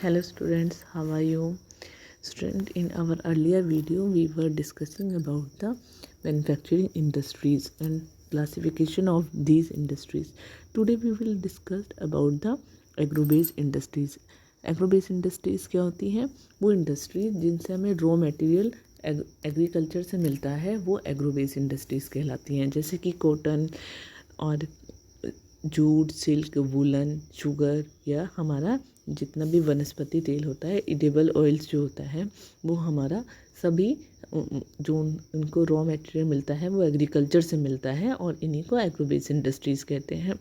Hello students, how are you? Student, in our earlier video we were discussing about the manufacturing industries and classification of these industries. Today we will discuss about the agro-based industries. Agro-based industries क्या होती हैं? वो industries जिनसे हमें raw material agriculture से मिलता है वो एग्रो-बेस्ड इंडस्ट्रीज कहलाती हैं, जैसे कि कॉटन और जूट, सिल्क, वुलन, शुगर या हमारा जितना भी वनस्पति तेल होता है, एडिबल ऑयल्स जो होता है वो हमारा सभी जो उनको रॉ मटेरियल मिलता है वो एग्रीकल्चर से मिलता है और इन्हीं को एग्रो-बेस्ड इंडस्ट्रीज़ कहते हैं।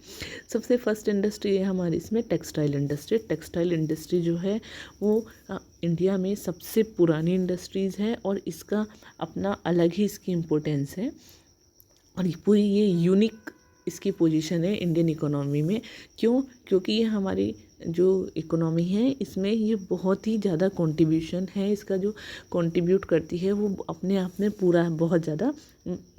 सबसे फर्स्ट इंडस्ट्री है हमारी इसमें टेक्सटाइल इंडस्ट्री। टेक्सटाइल इंडस्ट्री जो है वो इंडिया में सबसे पुरानी इंडस्ट्रीज़ है और इसका अपना अलग ही इसकी इम्पोर्टेंस है और पूरी ये यूनिक इसकी पोजीशन है इंडियन इकोनॉमी में। क्योंकि ये हमारी जो इकोनॉमी है इसमें ये बहुत ही ज़्यादा कंट्रीब्यूशन है, इसका जो कंट्रीब्यूट करती है वो अपने आप में पूरा बहुत ज़्यादा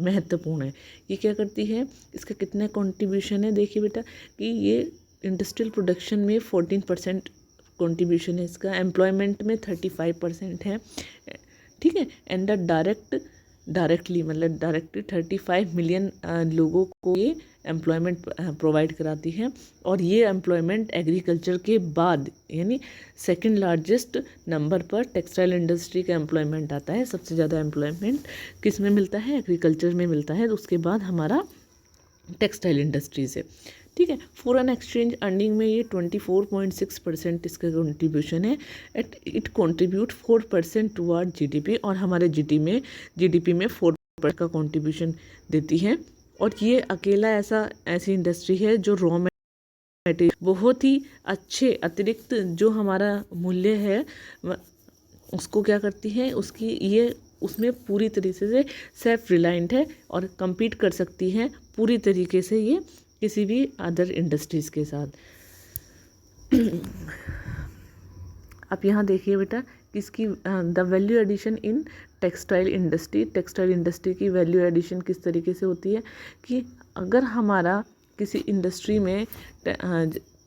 महत्वपूर्ण है। ये क्या करती है, इसका कितना कंट्रीब्यूशन है, देखिए बेटा कि ये इंडस्ट्रियल प्रोडक्शन में 14% कंट्रीब्यूशन है इसका, एम्प्लॉयमेंट में 35% है, ठीक है। एंड द डायरेक्टली 35 मिलियन लोगों को ये एम्प्लॉयमेंट प्रोवाइड कराती है और ये एम्प्लॉयमेंट एग्रीकल्चर के बाद यानी सेकंड लार्जेस्ट नंबर पर टेक्सटाइल इंडस्ट्री का एम्प्लॉयमेंट आता है। सबसे ज़्यादा एम्प्लॉयमेंट किस में मिलता है, एग्रीकल्चर में मिलता है, तो उसके बाद हमारा टेक्सटाइल इंडस्ट्रीज है, ठीक है। फॉरेन एक्सचेंज अर्निंग में ये 24.6% इसका कंट्रीब्यूशन है। इट कंट्रीब्यूट 4% टुवर्ड जीडीपी और हमारे जीडीपी में 4% का कंट्रीब्यूशन देती है। और ये अकेला ऐसी इंडस्ट्री है जो रॉ मटेरियल बहुत ही अच्छे अतिरिक्त जो हमारा मूल्य है उसको क्या करती है, उसमें पूरी तरीके से सेल्फ रिलायंट है और compete कर सकती है पूरी तरीके से ये किसी भी अदर इंडस्ट्रीज़ के साथ। आप यहाँ देखिए बेटा किसकी the value addition in textile industry की वैल्यू एडिशन किस तरीके से होती है कि अगर हमारा किसी इंडस्ट्री में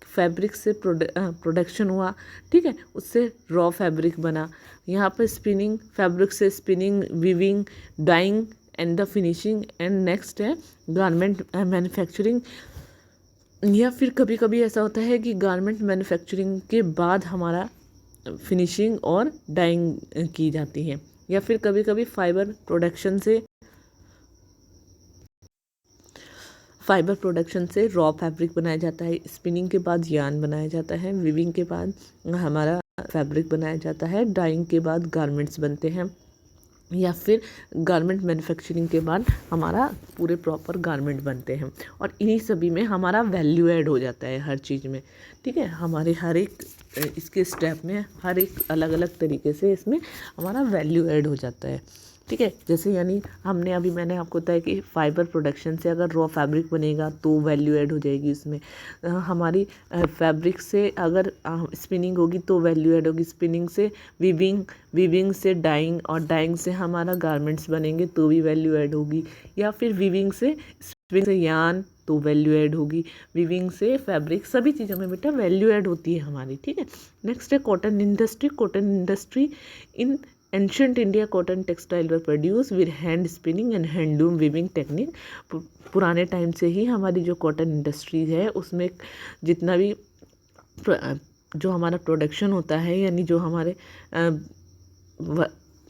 फैब्रिक से प्रोडक्शन हुआ, ठीक है, उससे रॉ फैब्रिक बना, यहाँ पर स्पिनिंग, फैब्रिक से spinning, weaving, dyeing and the finishing and next है गारमेंट मैन्युफैक्चरिंग। या फिर कभी कभी ऐसा होता है कि गारमेंट मैन्युफैक्चरिंग के बाद हमारा फिनिशिंग और डाइंग की जाती है। या फिर कभी कभी फाइबर प्रोडक्शन से रॉ फैब्रिक बनाया जाता है, स्पिनिंग के बाद यार्न बनाया जाता है, वीविंग के बाद हमारा फैब्रिक बनाया जाता है, डाइंग के बाद गारमेंट्स बनते हैं, या फिर गारमेंट मैन्युफैक्चरिंग के बाद हमारा पूरे प्रॉपर गारमेंट बनते हैं। और इन्हीं सभी में हमारा वैल्यू ऐड हो जाता है हर चीज़ में, ठीक है। हमारे हर एक इसके स्टेप में हर एक अलग अलग तरीके से इसमें हमारा वैल्यू ऐड हो जाता है, ठीक है। जैसे यानी मैंने आपको बताया कि फाइबर प्रोडक्शन से अगर रॉ फैब्रिक बनेगा तो वैल्यू ऐड हो जाएगी उसमें। हमारी फैब्रिक से अगर स्पिनिंग होगी तो वैल्यू ऐड होगी, स्पिनिंग से वीविंग से डाइंग और डाइंग से हमारा गारमेंट्स बनेंगे तो भी वैल्यू ऐड होगी, या फिर वीविंग से यार्न तो वैल्यू ऐड होगी, वीविंग से फैब्रिक, सभी चीज़ों में बेटा वैल्यू ऐड होती है हमारी, ठीक है। नेक्स्ट है cotton industry. In ancient India cotton textile were produce with hand spinning and handloom weaving technique. पुराने टाइम से ही हमारी जो कॉटन इंडस्ट्रीज है उसमें जितना भी जो हमारा प्रोडक्शन होता है यानी जो हमारे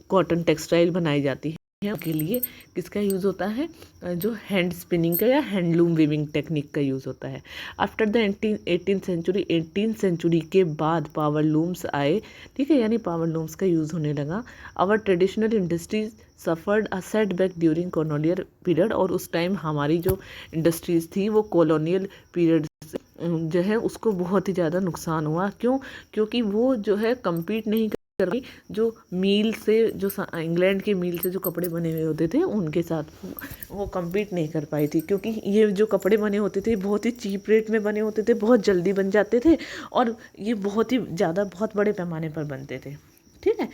कॉटन टेक्सटाइल बनाई जाती है के लिए किसका यूज़ होता है, जो हैंड स्पिनिंग का या हैंडलूम वीविंग टेक्निक का यूज़ होता है। आफ्टर द 18th सेंचुरी के बाद पावर लूम्स आए, ठीक है, यानी पावर लूम्स का यूज़ होने लगा। Our traditional industries suffered a setback during colonial period. और उस टाइम हमारी जो इंडस्ट्रीज़ थी वो कॉलोनियल पीरियड जो है उसको बहुत ही ज़्यादा नुकसान हुआ। क्योंकि वो जो है कम्पीट नहीं जो मील से, जो इंग्लैंड के मील से जो कपड़े बने हुए होते थे उनके साथ वो कम्पीट नहीं कर पाई थी, क्योंकि ये जो कपड़े बने होते थे बहुत ही चीप रेट में बने होते थे, बहुत जल्दी बन जाते थे और ये बहुत बड़े पैमाने पर बनते थे, ठीक है।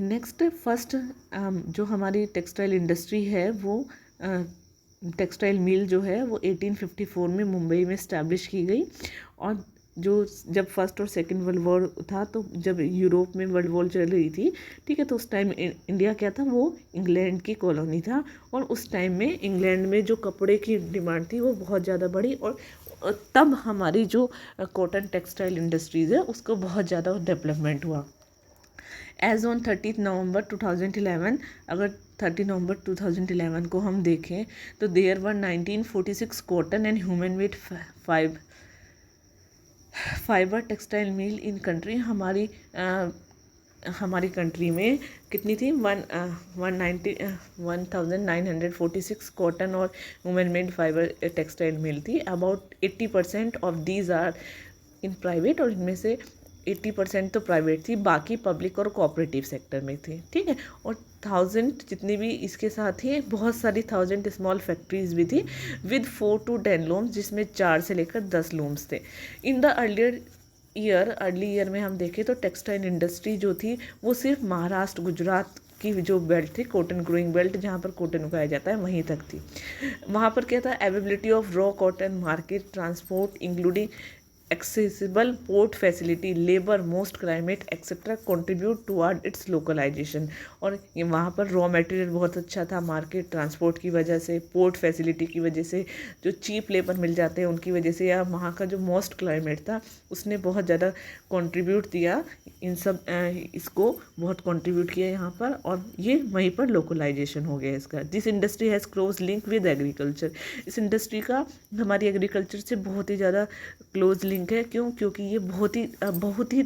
नेक्स्ट फर्स्ट जो हमारी टेक्सटाइल इंडस्ट्री है वो टेक्सटाइल मिल जो है वो 1854 में मुंबई में इस्टेब्लिश की गई और जो जब फर्स्ट और सेकंड वर्ल्ड वॉर था, तो जब यूरोप में वर्ल्ड वॉर चल रही थी, ठीक है, तो उस टाइम इंडिया क्या था, वो इंग्लैंड की कॉलोनी था। और उस टाइम में इंग्लैंड में जो कपड़े की डिमांड थी वो बहुत ज़्यादा बढ़ी, और तब हमारी जो कॉटन टेक्सटाइल इंडस्ट्रीज़ है उसको बहुत ज़्यादा डेवलपमेंट हुआ। एज ऑन 30 नवंबर 2011, अगर 30 नवंबर 2011 को हम देखें तो there were 1946 cotton and human made fibre textile mill in country. हमारी कंट्री में कितनी थी, 1946 कॉटन और women made fibre textile mill थी। About 80% of these are in private, और इनमें से 80% तो प्राइवेट थी, बाकी पब्लिक और कोऑपरेटिव सेक्टर में थी, ठीक है। और 1000 जितनी भी इसके साथ ही बहुत सारी 1000 स्मॉल फैक्ट्रीज भी थी विद 4 to 10 लूम्स, जिसमें 4 से लेकर 10 लूम्स थे। इन द अर्ली ईयर में हम देखें तो टेक्सटाइल इंडस्ट्री जो थी वो सिर्फ महाराष्ट्र गुजरात की जो बेल्ट थी, कॉटन ग्रोइंग बेल्ट, जहाँ पर कॉटन उगाया जाता है, वहीं तक थी। वहाँ पर क्या था, availability of raw cotton, market, transport including accessible port facility, labor, most climate etc contribute toward its localization। और ये वहाँ पर रॉ मटेरियल बहुत अच्छा था, मार्केट, ट्रांसपोर्ट की वजह से, पोर्ट फैसिलिटी की वजह से, जो चीप लेबर मिल जाते हैं उनकी वजह से, या वहाँ का जो मोस्ट क्लाइमेट था उसने बहुत ज़्यादा कंट्रीब्यूट दिया, इन सब इसको बहुत कंट्रीब्यूट किया यहाँ पर, और ये वहीं पर लोकलाइजेशन हो गया इसका। This industry has close link with agriculture. इस इंडस्ट्री का हमारी एग्रीकल्चर से बहुत ही ज़्यादा क्लोज लिंक है। क्यों? क्योंकि ये बहुत ही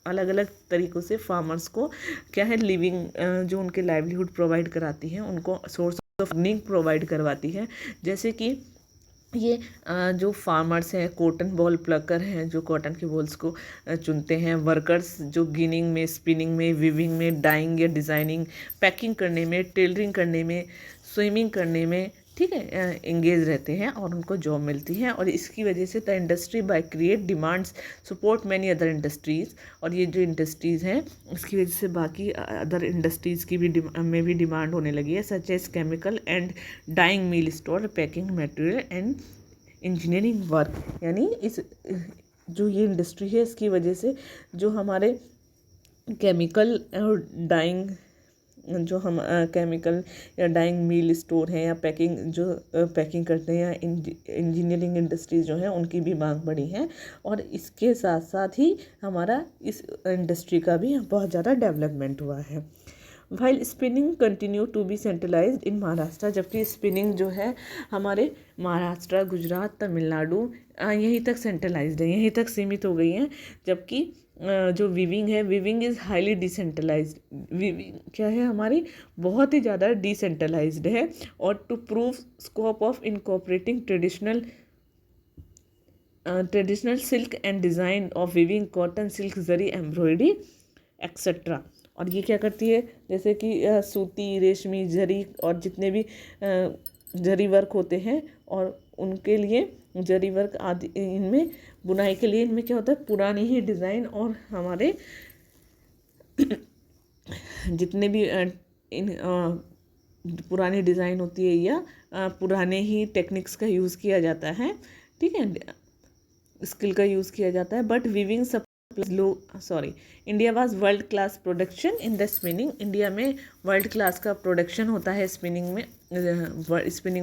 अलग अलग तरीक़ों से फार्मर्स को क्या है, लिविंग जो उनके लाइवलीहुड प्रोवाइड कराती है, उनको सोर्स ऑफ अर्निंग प्रोवाइड करवाती है। जैसे कि ये जो फार्मर्स हैं, कॉटन बॉल प्लकर हैं, जो कॉटन के बॉल्स को चुनते हैं, वर्कर्स जो गिनिंग में, स्पिनिंग में, वीविंग में, डाइंग या डिज़ाइनिंग, पैकिंग करने में, टेलरिंग करने में, स्विमिंग करने में, ठीक है, एंगेज रहते हैं और उनको जॉब मिलती है। और इसकी वजह से the industry by create demands support many other industries. और ये जो इंडस्ट्रीज़ हैं इसकी वजह से बाकी अदर इंडस्ट्रीज़ की भी में भी डिमांड होने लगी है, such as chemical and dyeing mill store, packing material and engineering work. यानी इस जो ये इंडस्ट्री है इसकी वजह से जो हमारे केमिकल और डाइंग, जो हम केमिकल या डाइंग मिल स्टोर हैं, या पैकिंग जो पैकिंग करते हैं, या इंजीनियरिंग इंडस्ट्रीज जो हैं उनकी भी मांग बढ़ी है। और इसके साथ साथ ही हमारा इस इंडस्ट्री का भी बहुत ज़्यादा डेवलपमेंट हुआ है। While spinning continue to be centralised in Maharashtra, जबकि स्पिनिंग जो है हमारे महाराष्ट्र, गुजरात, तमिलनाडु यहीं तक सेंट्रलाइज्ड है, यहीं तक सीमित हो गई हैं। जबकि जो वीविंग है, weaving is highly decentralised. Weaving क्या है, हमारी बहुत ही ज़्यादा डिसेंट्रलाइज्ड है। और to prove scope of incorporating traditional silk and design of weaving, cotton, silk, zari, embroidery et cetera. और ये क्या करती है, जैसे कि सूती, रेशमी, जरी और जितने भी जरी वर्क होते हैं, और उनके लिए जरी वर्क आदि, इनमें बुनाई के लिए इनमें क्या होता है, पुरानी ही डिज़ाइन और हमारे जितने भी इन पुरानी डिज़ाइन होती है या पुराने ही टेक्निक्स का यूज़ किया जाता है, ठीक है, स्किल का यूज़ किया जाता है। But weaving India was world class production in the spinning. India में वर्ल्ड क्लास का प्रोडक्शन होता है स्पिनिंग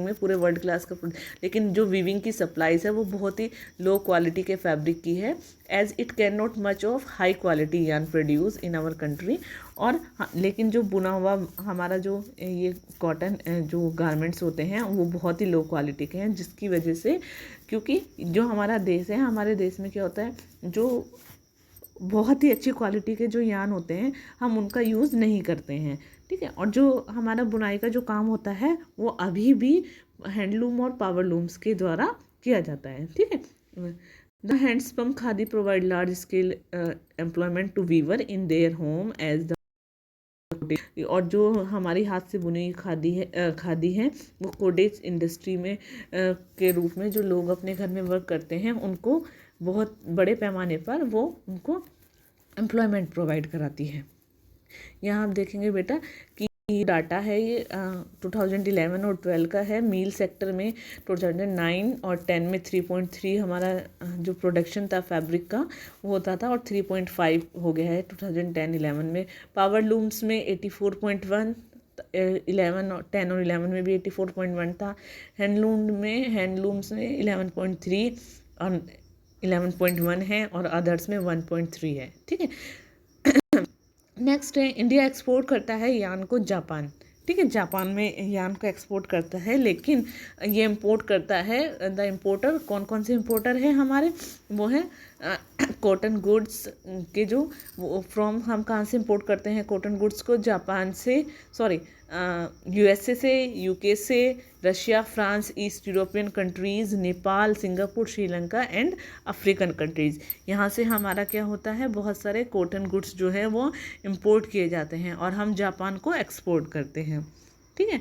में पूरे वर्ल्ड क्लास का, लेकिन जो वीविंग की सप्लाईज है वो बहुत ही लो क्वालिटी के फैब्रिक की है, as it can not much of high quality yarn produce in our country. और लेकिन जो बुना हुआ हमारा जो ये कॉटन जो गारमेंट्स होते हैं वो बहुत ही लो क्वालिटी के हैं, जिसकी वजह से, क्योंकि जो हमारा देश है, हमारे देश में क्या होता है, जो बहुत ही अच्छी क्वालिटी के जो यार्न होते हैं हम उनका यूज़ नहीं करते हैं, ठीक है। और जो हमारा बुनाई का जो काम होता है वो अभी भी हैंडलूम और पावर लूम्स के द्वारा किया जाता है, ठीक है। The handpump khadi provide large scale employment to weaver in their home as the. और जो हमारी हाथ से बुनी हुई खादी है वो कोडेज इंडस्ट्री में के रूप में जो लोग अपने घर में वर्क करते हैं उनको बहुत बड़े पैमाने पर वो उनको एम्प्लॉयमेंट प्रोवाइड कराती है। यहाँ आप देखेंगे बेटा कि ये डाटा है, ये 2011 और 12 का है। मील सेक्टर में 2009 और 10 में 3.3 हमारा जो प्रोडक्शन था फैब्रिक का वो होता था, और 3.5 हो गया है 2010-11 में। पावर लूम्स में 84.1, 11 और 10 और 11 में भी 84.1 था। हैंडलूम्स में 11.3 और 11.1 है, और अदर्स में 1.3 है। ठीक है, नेक्स्ट है इंडिया एक्सपोर्ट करता है यान को जापान। ठीक है, जापान में यान को एक्सपोर्ट करता है, लेकिन ये इंपोर्ट करता है, द इम्पोर्टर कौन कौन से इम्पोर्टर हैं हमारे, वो है कॉटन गुड्स के जो फ्रॉम, हम कहाँ से इंपोर्ट करते हैं कॉटन गुड्स को, जापान से, सॉरी यूएसए से, यूके से, Russia, France, east European countries, Nepal, Singapore, Sri Lanka and African countries. यहाँ से हमारा क्या होता है, बहुत सारे कॉटन गुड्स जो है वो इंपोर्ट किए जाते हैं और हम जापान को एक्सपोर्ट करते हैं। ठीक है,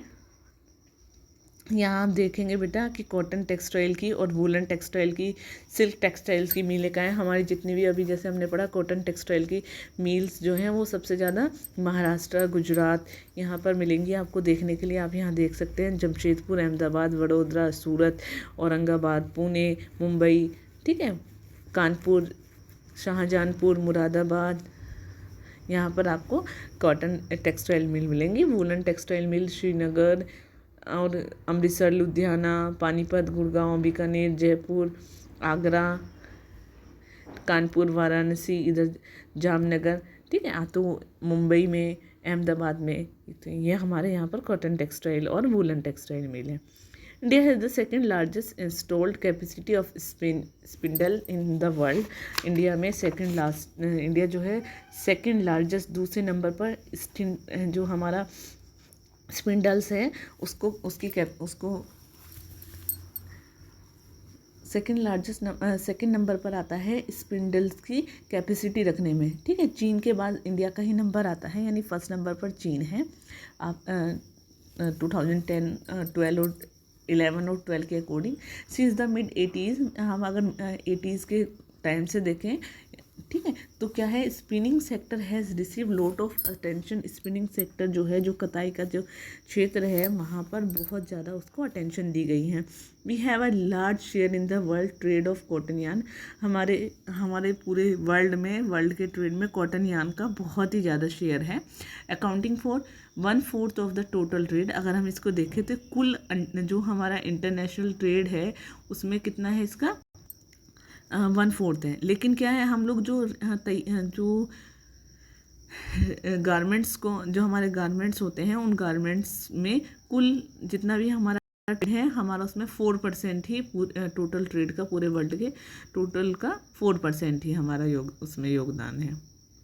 यहाँ आप देखेंगे बेटा कि कॉटन टेक्सटाइल की और वूलन टेक्सटाइल की, सिल्क टेक्सटाइल्स की मिलें कहाँ हैं हमारी, जितनी भी अभी जैसे हमने पढ़ा कॉटन टेक्सटाइल की मिल्स जो हैं वो सबसे ज़्यादा महाराष्ट्र, गुजरात यहाँ पर मिलेंगी आपको देखने के लिए। आप यहाँ देख सकते हैं जमशेदपुर, अहमदाबाद, वडोदरा, सूरत, औरंगाबाद, पुणे, मुंबई, ठीक है, कानपुर, शाहजहांपुर, मुरादाबाद, यहाँ पर आपको कॉटन टेक्सटाइल मिल मिलेंगी। वूलन टेक्सटाइल मिल श्रीनगर और अमृतसर, लुधियाना, पानीपत, गुड़गांव, बीकानेर, जयपुर, आगरा, कानपुर, वाराणसी, इधर जामनगर, ठीक है, तो मुंबई में, अहमदाबाद में, तो ये हमारे यहाँ पर कॉटन टेक्सटाइल और वूलन टेक्सटाइल मिल है। India has the second largest installed capacity of spindle in the world. India में इंडिया जो है सेकेंड लार्जेस्ट, दूसरे नंबर पर जो हमारा स्पिंडल्स है उसको सेकेंड नंबर पर आता है स्पिंडल्स की कैपेसिटी रखने में। ठीक है, चीन के बाद इंडिया का ही नंबर आता है, यानी फर्स्ट नंबर पर चीन है। आप 2010, 12 और 11 और 12 के according since the mid 80s, हम अगर 80s के टाइम से देखें, ठीक है, तो क्या है, spinning sector has receive lot of attention. Spinning sector जो है, जो कताई का जो क्षेत्र है, वहाँ पर बहुत ज़्यादा उसको अटेंशन दी गई है। We have a large share in the world trade of cotton yarn. हमारे पूरे वर्ल्ड के ट्रेड में कॉटन यान का बहुत ही ज़्यादा शेयर है। Accounting for 1/4 of the total trade. अगर हम इसको देखें तो कुल जो हमारा इंटरनेशनल ट्रेड है उसमें कितना है, इसका 1/4 है। लेकिन क्या है, हम लोग जो गारमेंट्स को, जो हमारे गारमेंट्स होते हैं, उन गारमेंट्स में कुल जितना भी हमारा है, हमारा उसमें 4% ही टोटल ट्रेड का, पूरे वर्ल्ड के टोटल का 4% ही हमारा उसमें योगदान है।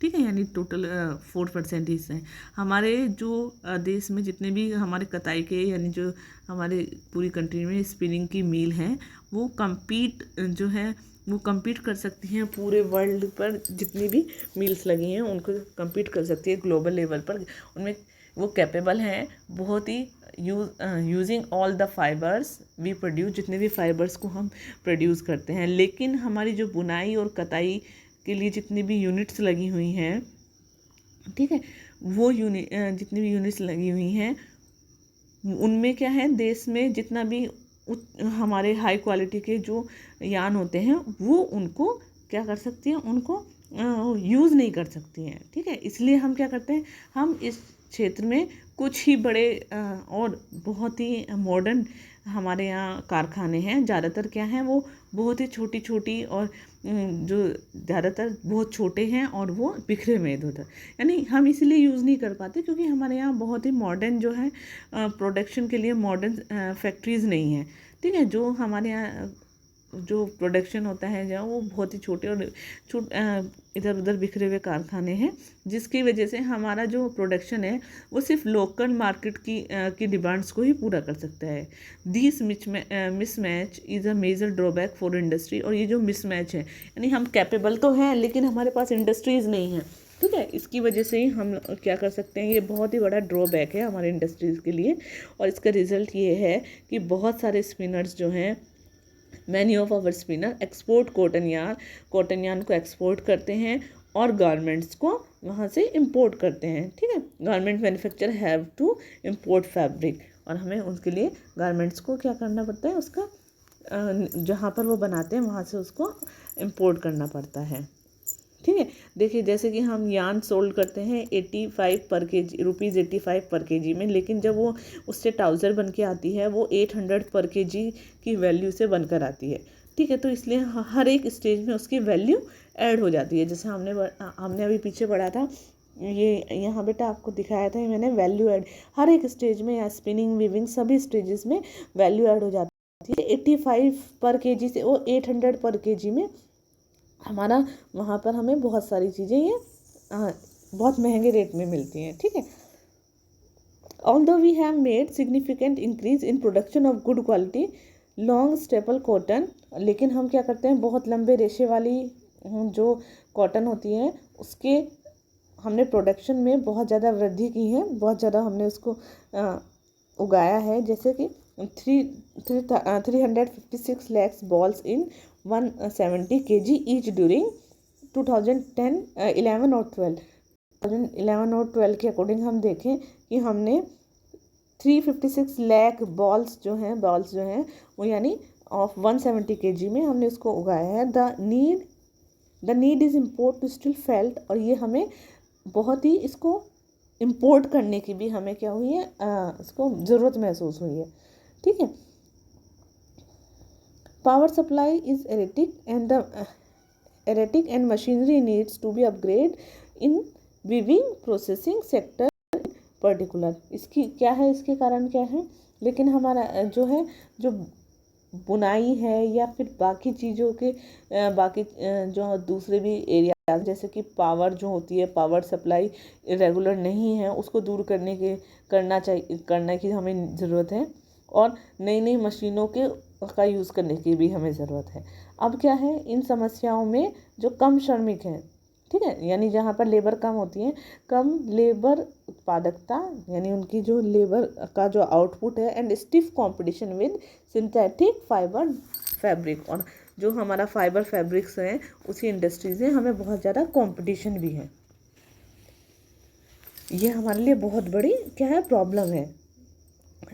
ठीक है, यानी टोटल 4% ही है। हमारे जो देश में जितने भी हमारे कताई के, यानी जो हमारे पूरी कंट्री में स्पिनिंग की मिल हैं, वो कम्पीट कर सकती हैं पूरे वर्ल्ड पर। जितनी भी मिल्स लगी हैं उनको कम्पीट कर सकती है ग्लोबल लेवल पर। उनमें वो कैपेबल हैं बहुत ही using all the fibres we produce, जितने भी फाइबर्स को हम प्रोड्यूस करते हैं। लेकिन हमारी जो बुनाई और कताई के लिए जितनी भी यूनिट्स लगी हुई हैं, ठीक है, वो जितनी भी यूनिट्स लगी हुई हैं, उनमें क्या है, देश में जितना भी हमारे हाई क्वालिटी के जो यान होते हैं, वो उनको क्या कर सकती हैं, उनको यूज़ नहीं कर सकती हैं। ठीक है, इसलिए हम क्या करते हैं, हम इस क्षेत्र में कुछ ही बड़े और बहुत ही मॉडर्न हमारे यहाँ कारखाने हैं। ज़्यादातर क्या हैं, वो बहुत ही छोटी छोटी और जो ज़्यादातर बहुत छोटे हैं और वो बिखरे हुए इधर उधर, यानी हम इसलिए यूज़ नहीं कर पाते क्योंकि हमारे यहाँ बहुत ही मॉडर्न जो है प्रोडक्शन के लिए मॉडर्न फैक्ट्रीज़ नहीं हैं। ठीक है, जो हमारे यहाँ जो प्रोडक्शन होता है जहाँ, वो बहुत ही छोटे और इधर उधर बिखरे हुए कारखाने हैं, जिसकी वजह से हमारा जो प्रोडक्शन है वो सिर्फ लोकल मार्केट की डिमांड्स को ही पूरा कर सकता है। This mismatch is a major drawback for industry. और ये जो मिसमैच है, यानी हम कैपेबल तो हैं लेकिन हमारे पास इंडस्ट्रीज़ नहीं है। ठीक है, इसकी वजह से ही हम क्या कर सकते हैं, ये बहुत ही बड़ा ड्रॉबैक है हमारे इंडस्ट्रीज़ के लिए। और इसका रिज़ल्ट ये है कि बहुत सारे स्पिनर्स जो हैं, many of our spinner export cotton yarn को एक्सपोर्ट करते हैं और गारमेंट्स को वहाँ से इंपोर्ट करते हैं। ठीक है, garment manufacture have to import fabric, और हमें उसके लिए गारमेंट्स को क्या करना पड़ता है, उसका जहाँ पर वो बनाते हैं वहाँ से उसको इंपोर्ट करना पड़ता है। ठीक है, देखिए जैसे कि हम यार्न सोल्ड करते हैं 85 पर के जी, ₹85 पर के जी में, लेकिन जब वो उससे ट्राउज़र बन के आती है वो 800 पर के जी की वैल्यू से बनकर आती है। ठीक है, तो इसलिए हर एक स्टेज में उसकी वैल्यू ऐड हो जाती है। जैसे हमने अभी पीछे पढ़ा था, ये यहाँ बेटा आपको दिखाया था मैंने, वैल्यू ऐड हर एक स्टेज में, या स्पिनिंग वीविंग सभी स्टेजेस में वैल्यू ऐड हो जाती है। 85 पर के जी से वो 800 पर के जी में हमारा वहाँ पर हमें बहुत सारी चीज़ें ये बहुत महंगे रेट में मिलती हैं। ठीक है, although we have made significant increase in production of good quality long staple cotton, लेकिन हम क्या करते हैं, बहुत लंबे रेशे वाली जो कॉटन होती है उसके हमने प्रोडक्शन में बहुत ज़्यादा वृद्धि की है, बहुत ज़्यादा हमने उसको उगाया है। जैसे कि 356 lakhs balls in 170 kg each during 2011 और 12 के अकॉर्डिंग हम देखें कि हमने 356 लाख बॉल्स जो हैं वो यानी ऑफ 170 kg में हमने उसको उगाया है। The need is import to still felt, और ये हमें बहुत ही इसको इम्पोर्ट करने की भी हमें क्या हुई है, इसको ज़रूरत महसूस हुई है। ठीक है, power supply is erratic and machinery needs to be upgraded in weaving processing sector particular. इसकी क्या है, इसके कारण क्या है, लेकिन हमारा जो है जो बुनाई है या फिर बाकी चीज़ों के बाकी जो दूसरे भी एरिया, जैसे कि पावर जो होती है, पावर सप्लाई रेगुलर नहीं है, उसको दूर करने की हमें ज़रूरत है, और नई नई मशीनों का यूज़ करने की भी हमें ज़रूरत है। अब क्या है, इन समस्याओं में जो कम श्रमिक हैं, ठीक है, यानी जहाँ पर लेबर कम होती है, कम लेबर उत्पादकता, यानी उनकी जो लेबर का जो आउटपुट है, and stiff competition with synthetic fibre fabric, और जो हमारा फाइबर फैब्रिक्स हैं उसी इंडस्ट्रीज में हमें बहुत ज़्यादा कंपटीशन भी है। ये हमारे लिए बहुत बड़ी क्या है, प्रॉब्लम है।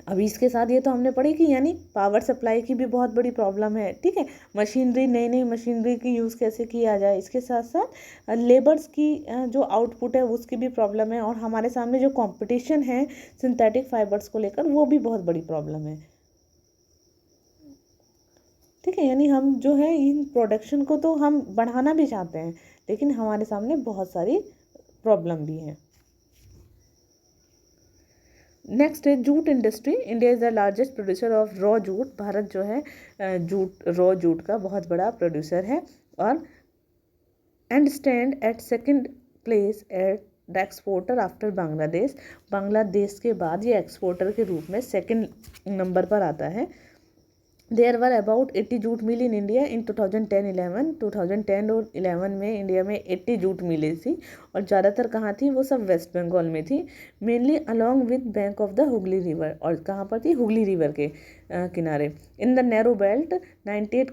अभी इसके साथ ये तो हमने पढ़ी कि यानी पावर सप्लाई की भी बहुत बड़ी प्रॉब्लम है। ठीक है, मशीनरी, नई नई मशीनरी की यूज़ कैसे किया जाए, इसके साथ साथ लेबर्स की जो आउटपुट है उसकी भी प्रॉब्लम है, और हमारे सामने जो कंपटीशन है सिंथेटिक फाइबर्स को लेकर वो भी बहुत बड़ी प्रॉब्लम है। ठीक है, यानी हम जो है इन प्रोडक्शन को तो हम बढ़ाना भी चाहते हैं, लेकिन हमारे सामने बहुत सारी प्रॉब्लम भी हैं। नेक्स्ट है jute industry. India is the largest producer of raw jute. Bharat जो है रॉ जूट का बहुत बड़ा प्रोड्यूसर है, और and stand at second place at the exporter after Bangladesh. Bangladesh के बाद ये एक्सपोर्टर के रूप में सेकंड नंबर पर आता है। There were about 80 jute mill in India in 2010-11। 2010 और 11 में इंडिया में 80 जूट मिलें थी, और ज़्यादातर कहाँ थी, वो सब वेस्ट बंगाल में थी, mainly along with bank of the Hooghly river. और कहाँ पर थी, हुगली रिवर के किनारे। In the narrow belt 98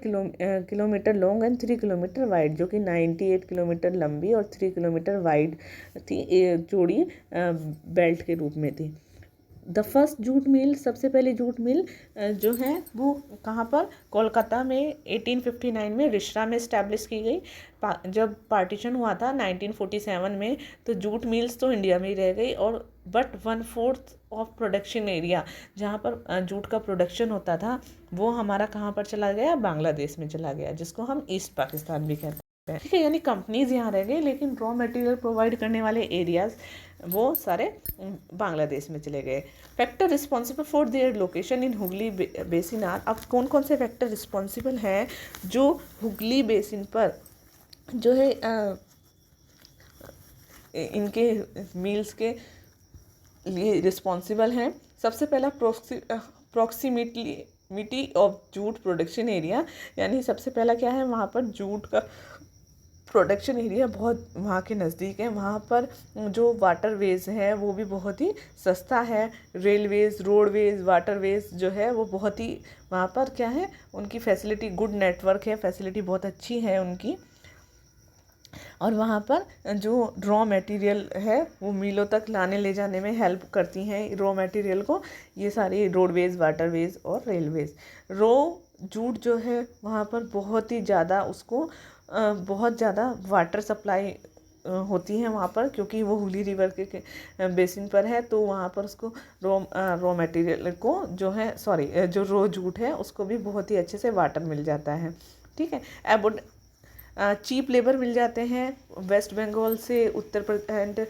kilometre long and 3 kilometre wide, जो कि 98 किलोमीटर लंबी और 3 किलोमीटर वाइड थी, चौड़ी बेल्ट के रूप में थी। द फर्स्ट जूट मिल, सबसे पहली जूट मिल जो है वो कहाँ पर, कोलकाता में 1859 में रिश्रा में इस्टेब्लिश की गई। जब पार्टीशन हुआ था 1947 में, तो जूट मिल्स तो इंडिया में ही रह गई, और बट 1/4 ऑफ प्रोडक्शन एरिया जहाँ पर जूट का प्रोडक्शन होता था वो हमारा कहाँ पर चला गया, बांग्लादेश में चला गया, जिसको हम ईस्ट पाकिस्तान भी कहते हैं। ठीक है, यानी कंपनीज यहाँ रह गई, लेकिन रॉ मटेरियल प्रोवाइड करने वाले एरियाज वो सारे बांग्लादेश में चले गए। Factor responsible for their location in Hooghly basin are. अब कौन कौन से फैक्टर रिस्पॉन्सिबल हैं जो हुगली बेसिन पर जो है इनके मील्स के लिए रिस्पॉन्सिबल हैं। सबसे पहला proximity of jute production area, यानी सबसे पहला क्या है, वहाँ पर जूट का प्रोडक्शन एरिया बहुत वहाँ के नज़दीक है। वहाँ पर जो वाटरवेज है वो भी बहुत ही सस्ता है। रेलवेज़, रोडवेज़, वाटरवेज़ जो है वो बहुत ही वहाँ पर क्या है, उनकी फैसिलिटी, गुड नेटवर्क है, फैसिलिटी बहुत अच्छी है उनकी। और वहाँ पर जो रॉ मटेरियल है वो मिलों तक लाने ले जाने में हेल्प करती हैं रॉ मटेरियल को, ये सारी रोडवेज, वाटरवेज और रेलवेज। रॉ जूट जो है वहाँ पर बहुत ही ज़्यादा उसको बहुत ज़्यादा वाटर सप्लाई होती है वहाँ पर, क्योंकि वो हुगली रिवर के बेसिन पर है, तो वहाँ पर उसको रॉ मटेरियल को जो है जो रॉ जूट है उसको भी बहुत ही अच्छे से वाटर मिल जाता है। ठीक है, एबोड चीप लेबर मिल जाते हैं वेस्ट बंगाल से, उत्तर प्रदेश एंड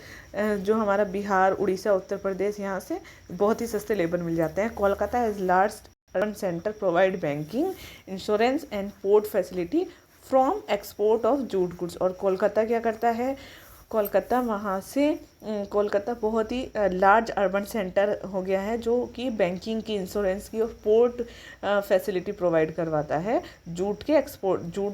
जो हमारा बिहार, उड़ीसा, उत्तर प्रदेश, यहाँ से बहुत ही सस्ते लेबर मिल जाते हैं। Kolkata has large urban centre provide banking, insurance and port facility from export of jute goods. और कोलकाता क्या करता है, कोलकाता वहाँ से कोलकाता बहुत ही लार्ज अर्बन सेंटर हो गया है जो कि बैंकिंग की, इंश्योरेंस की और पोर्ट फैसिलिटी प्रोवाइड करवाता है जूट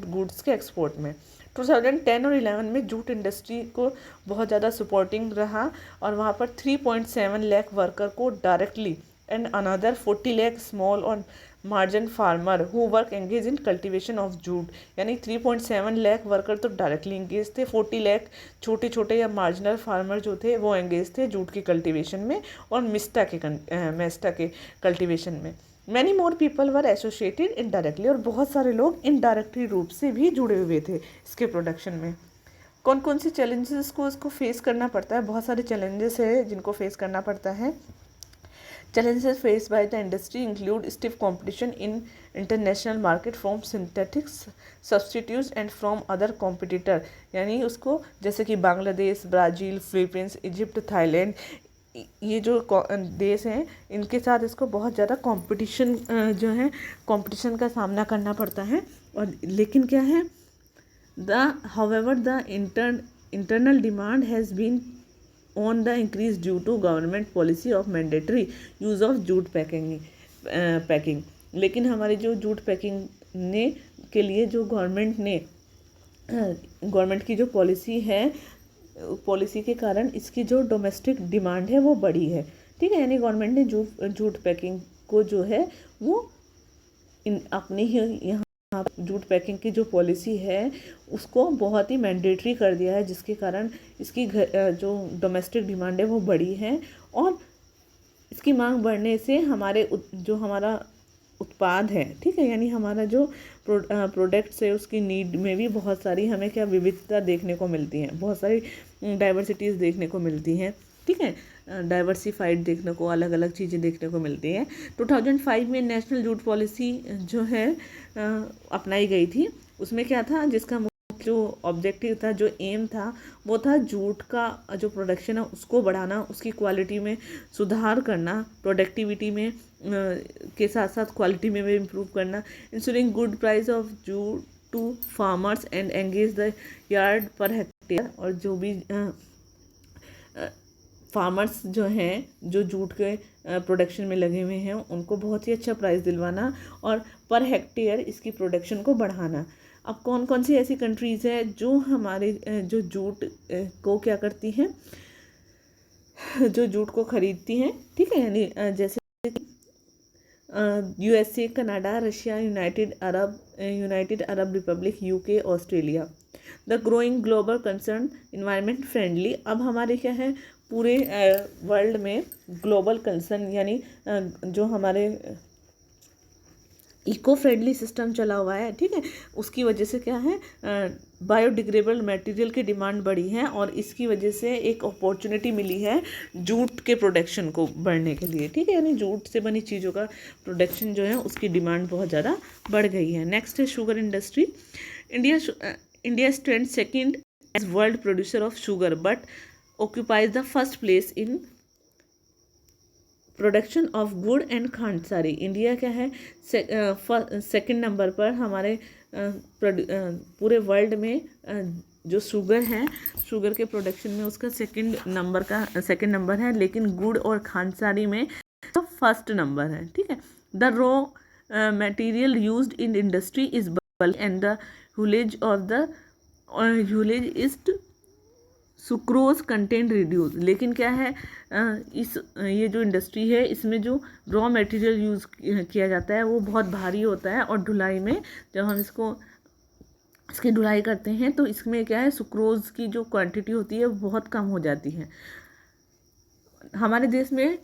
गुड्स के एक्सपोर्ट में। 2010 और 11 में जूट इंडस्ट्री को बहुत ज़्यादा सपोर्टिंग रहा और वहाँ पर 3.7 लाख वर्कर को directly and another 40 lakh small और margin farmer who work engage in cultivation of jute. यानी 3.7 लाख वर्कर तो डायरेक्टली एंगेज थे, 40 लाख छोटे छोटे या मार्जिनल फार्मर जो थे वो एंगेज थे जूट की कल्टीवेशन में और मेस्टा के कल्टीवेशन में। Many more people were associated indirectly, और बहुत सारे लोग इनडायरेक्टली रूप से भी जुड़े हुए थे इसके प्रोडक्शन में। कौन कौन से चैलेंजेस को इसको फेस करना पड़ता है, बहुत सारे चैलेंजेस है जिनको फेस करना पड़ता है। Challenges faced by the industry include stiff competition in international market from synthetic substitutes and from other competitor। यानी उसको जैसे कि Bangladesh, Brazil, Philippines, Egypt, Thailand, ये जो देश हैं इनके साथ इसको बहुत ज़्यादा कंपटीशन जो है कंपटीशन का सामना करना पड़ता है। और लेकिन क्या है, however the internal demand has been on the increase due to government policy of mandatory use of jute packing. लेकिन हमारी जो जूट पैकिंग ने के लिए जो गवर्नमेंट की जो पॉलिसी है, पॉलिसी के कारण इसकी जो डोमेस्टिक डिमांड है वो बढ़ी है। ठीक है, यानी गवर्नमेंट ने जूट पैकिंग को जो है वो अपने ही यहाँ जूट पैकिंग की जो पॉलिसी है उसको बहुत ही मैंडेटरी कर दिया है, जिसके कारण इसकी जो डोमेस्टिक डिमांड है वो बढ़ी है। और इसकी मांग बढ़ने से जो हमारा उत्पाद है, ठीक है, यानी हमारा जो प्रोडक्ट्स है उसकी नीड में भी बहुत सारी हमें क्या विविधता देखने को मिलती है, बहुत सारी डाइवर्सिटीज़ देखने को मिलती हैं। ठीक है, डाइवर्सिफाइड देखने को, अलग अलग चीज़ें देखने को मिलती हैं। 2005 में नेशनल जूट पॉलिसी जो है अपनाई गई थी। उसमें क्या था, जिसका जो ऑब्जेक्टिव था, जो एम था, वो था जूट का जो प्रोडक्शन है उसको बढ़ाना, उसकी क्वालिटी में सुधार करना, प्रोडक्टिविटी में के साथ साथ क्वालिटी में भी इम्प्रूव करना, ensuring good price of jute to farmers and engage the yard per hectare. और जो भी फार्मर्स जो हैं जो जूट के प्रोडक्शन में लगे हुए हैं उनको बहुत ही अच्छा प्राइस दिलवाना और पर हेक्टेयर इसकी प्रोडक्शन को बढ़ाना। अब कौन कौन सी ऐसी कंट्रीज़ है जो हमारे जो जूट को क्या करती हैं, जो जूट को ख़रीदती हैं। ठीक है, यानी जैसे USA, Canada, Russia, United Arab Republic, UK, Australia. The growing global concern environment friendly. अब हमारे क्या है, पूरे वर्ल्ड में ग्लोबल कंसर्न यानी जो हमारे इको फ्रेंडली सिस्टम चला हुआ है, ठीक है, उसकी वजह से क्या है, बायोडिग्रेडेबल मटेरियल की डिमांड बढ़ी है और इसकी वजह से एक अपॉर्चुनिटी मिली है जूट के प्रोडक्शन को बढ़ने के लिए। ठीक है, यानी जूट से बनी चीज़ों का प्रोडक्शन जो है उसकी डिमांड बहुत ज़्यादा बढ़ गई है। नेक्स्ट है sugar industry. India stand second as world producer of sugar but occupies the first place in production of gur and khandsari. India क्या है, सेकंड नंबर पर हमारे पूरे वर्ल्ड में जो शुगर है, शुगर के प्रोडक्शन में उसका सेकंड नंबर है, लेकिन गुड़ और खांडसारी में तो फर्स्ट नंबर है। ठीक है, the raw material used in industry is bulk and the haulage is sucrose content reduce. लेकिन क्या है, ये जो इंडस्ट्री है इसमें जो रॉ मटेरियल यूज़ किया जाता है वो बहुत भारी होता है और ढुलाई में जब हम इसको इसकी ढुलाई करते हैं तो इसमें क्या है, सुक्रोज की जो क्वांटिटी होती है वो बहुत कम हो जाती है। हमारे देश में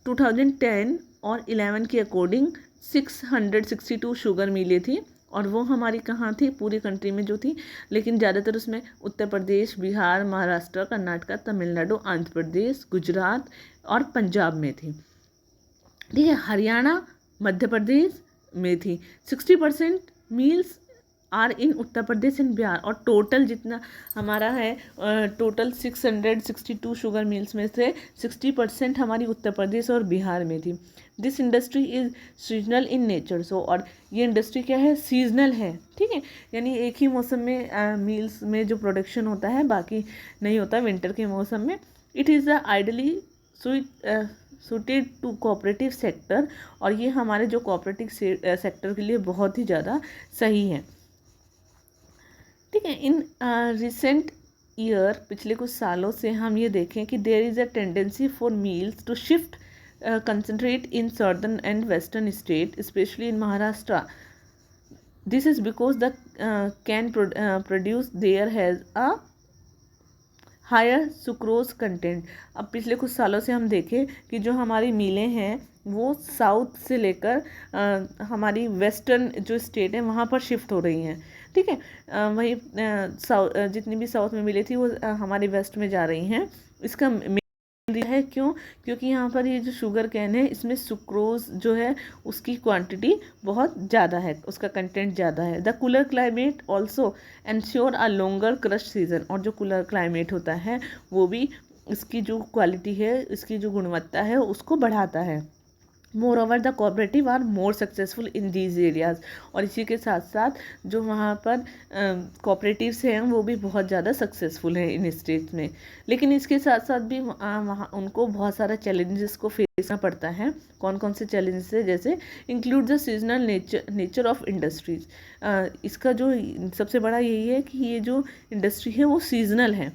2010 और 11 के अकॉर्डिंग 662 शुगर मिलें थी, और वो हमारी कहाँ थी, पूरी कंट्री में जो थी, लेकिन ज़्यादातर उसमें उत्तर प्रदेश, बिहार, महाराष्ट्र, कर्नाटक, तमिलनाडु, आंध्र प्रदेश, गुजरात और पंजाब में थी। ठीक है, हरियाणा, मध्य प्रदेश में थी। 60% mills are in Uttar Pradesh and Bihar, और टोटल जितना हमारा है, टोटल 662 शुगर मिल्स में से 60% हमारी उत्तर प्रदेश और बिहार में थी। This industry is seasonal in nature, so और ये इंडस्ट्री क्या है, सीजनल है। ठीक है, यानी एक ही मौसम में मिल्स में जो प्रोडक्शन होता है, बाकी नहीं होता विंटर के मौसम में। It is a ideally suited to cooperative sector, और ये हमारे जो कोऑपरेटिव सेक्टर के लिए बहुत ही ज़्यादा सही है। ठीक है, इन रिसेंट ईयर, पिछले कुछ सालों से हम ये देखें कि there is a tendency for mills to shift concentrate in southern and western state, especially in Maharashtra. This is because the cane produce there has a higher sucrose content. अब पिछले कुछ सालों से हम देखें कि जो हमारी मिलें हैं वो साउथ से लेकर हमारी वेस्टर्न जो स्टेट है वहाँ पर शिफ्ट हो रही हैं। ठीक है, वही जितनी भी साउथ में मिली थी वो हमारी वेस्ट में जा रही हैं। इसका है क्यों, क्योंकि यहाँ पर ये जो शुगर कैन है इसमें सुक्रोज जो है उसकी क्वांटिटी बहुत ज़्यादा है, उसका कंटेंट ज़्यादा है। The cooler climate also ensure a longer crush season, और जो कूलर क्लाइमेट होता है वो भी इसकी जो क्वालिटी है, इसकी जो गुणवत्ता है उसको बढ़ाता है। Moreover the cooperative are more successful in these areas, और इसी के साथ साथ जो वहाँ पर कोऑपरेटिव्स हैं वो भी बहुत ज़्यादा सक्सेसफुल हैं इन स्टेट्स में। लेकिन इसके साथ साथ भी वहाँ उनको बहुत सारा चैलेंजेस को फेस करना पड़ता है। कौन कौन से चैलेंजेस है, जैसे include the seasonal nature of industries. इसका जो सबसे बड़ा यही है कि ये जो इंडस्ट्री है वो सीजनल है।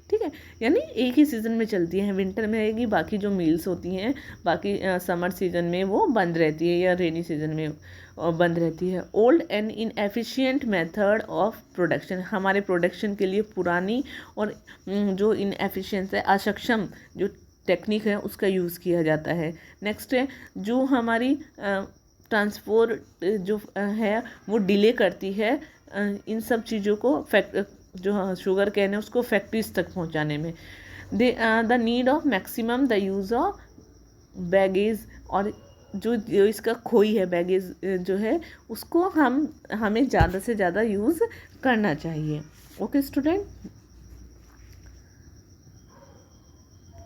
ठीक है, यानी एक ही सीज़न में चलती हैं, विंटर में रहेगी, बाकी जो मील्स होती हैं बाकी समर सीजन में वो बंद रहती है, या रेनी सीजन में बंद रहती है। Old and inefficient method of production, हमारे प्रोडक्शन के लिए पुरानी और जो इनएफिशिएंट है, अक्षम जो टेक्निक है उसका यूज़ किया जाता है। नेक्स्ट है जो हमारी ट्रांसपोर्ट जो है वो डिले करती है इन सब चीज़ों को जो शुगर कैन है उसको फैक्ट्रीज तक पहुंचाने में। The need of maximum the use of baggage, और जो इसका खोई है बैगेज जो है उसको हमें ज़्यादा से ज़्यादा यूज़ करना चाहिए। Okay student.